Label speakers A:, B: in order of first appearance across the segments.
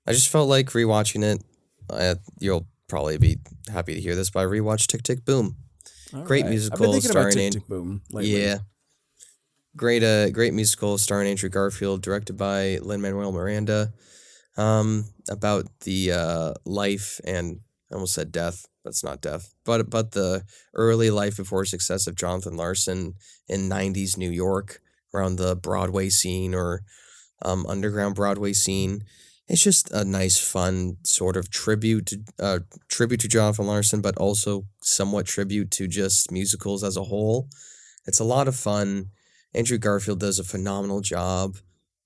A: I just felt like rewatching it. You'll probably be happy to hear this, but I rewatched Tick Tick Boom.
B: All
A: Great
B: right. I've been
A: musical
B: thinking about
A: starring
B: Tick Tick Boom lately.
A: yeah, great musical starring Andrew Garfield, directed by Lin-Manuel Miranda. About the life and I almost said death. That's not death, but the early life before success of Jonathan Larson in '90s New York around the Broadway scene or underground Broadway scene. It's just a nice, fun sort of tribute to Jonathan Larson, but also somewhat tribute to just musicals as a whole. It's a lot of fun. Andrew Garfield does a phenomenal job.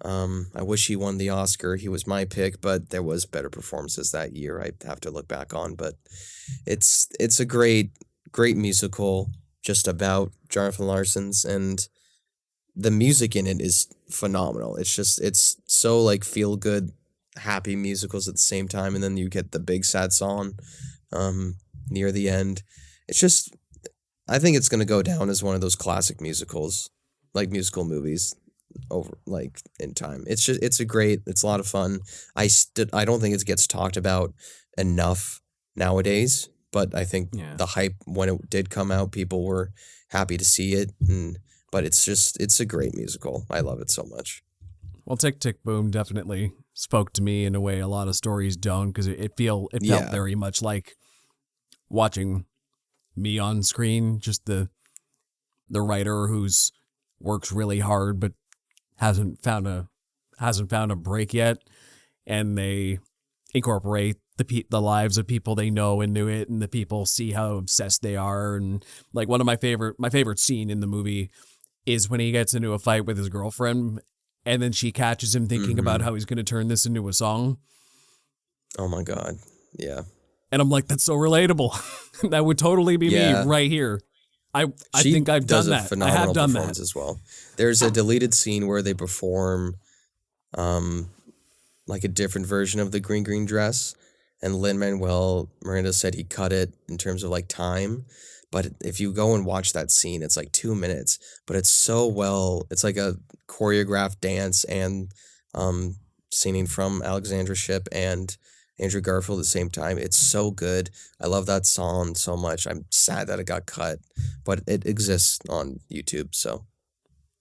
A: I wish he won the Oscar. He was my pick, but there was better performances that year. I have to look back on, but it's a great musical just about Jonathan Larson's, and the music in it is phenomenal. It's so like feel good, happy musicals at the same time, and then you get the big sad song near the end. It's just I think it's gonna go down as one of those classic musicals, like musical movies over like in time. It's a lot of fun. I don't think it gets talked about enough nowadays, but I think
B: Yeah.
A: the hype when it did come out, people were happy to see it, and but it's a great musical. I love it so much.
B: Well, Tick Tick Boom definitely spoke to me in a way a lot of stories don't, because it felt
A: Yeah.
B: very much like watching me on screen, just the writer who's works really hard but hasn't found a break yet, and they incorporate the lives of people they know into it, and the people see how obsessed they are. And like one of my favorite scene in the movie is when he gets into a fight with his girlfriend, and then she catches him thinking about
A: Mhm.
B: how he's going to turn this into a song.
A: Oh my god. Yeah.
B: And I'm like, that's so relatable. That would totally be me
A: Yeah.
B: right here. I
A: She
B: think I've
A: does
B: done
A: a
B: that. I have
A: phenomenal
B: done that.
A: performance as well. There's a deleted scene where they perform um like a different version of the green green dress, and Lin Manuel Miranda said he cut it in terms of like time. But if you go and watch that scene, it's like 2 minutes, but it's so well. It's like a choreographed dance and um, singing from Alexandra Shipp and Andrew Garfield at the same time. It's so good. I love that song so much. I'm sad that it got cut, but it exists on YouTube, so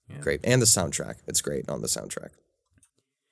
B: Yeah.
A: great. And the soundtrack, it's great on the soundtrack.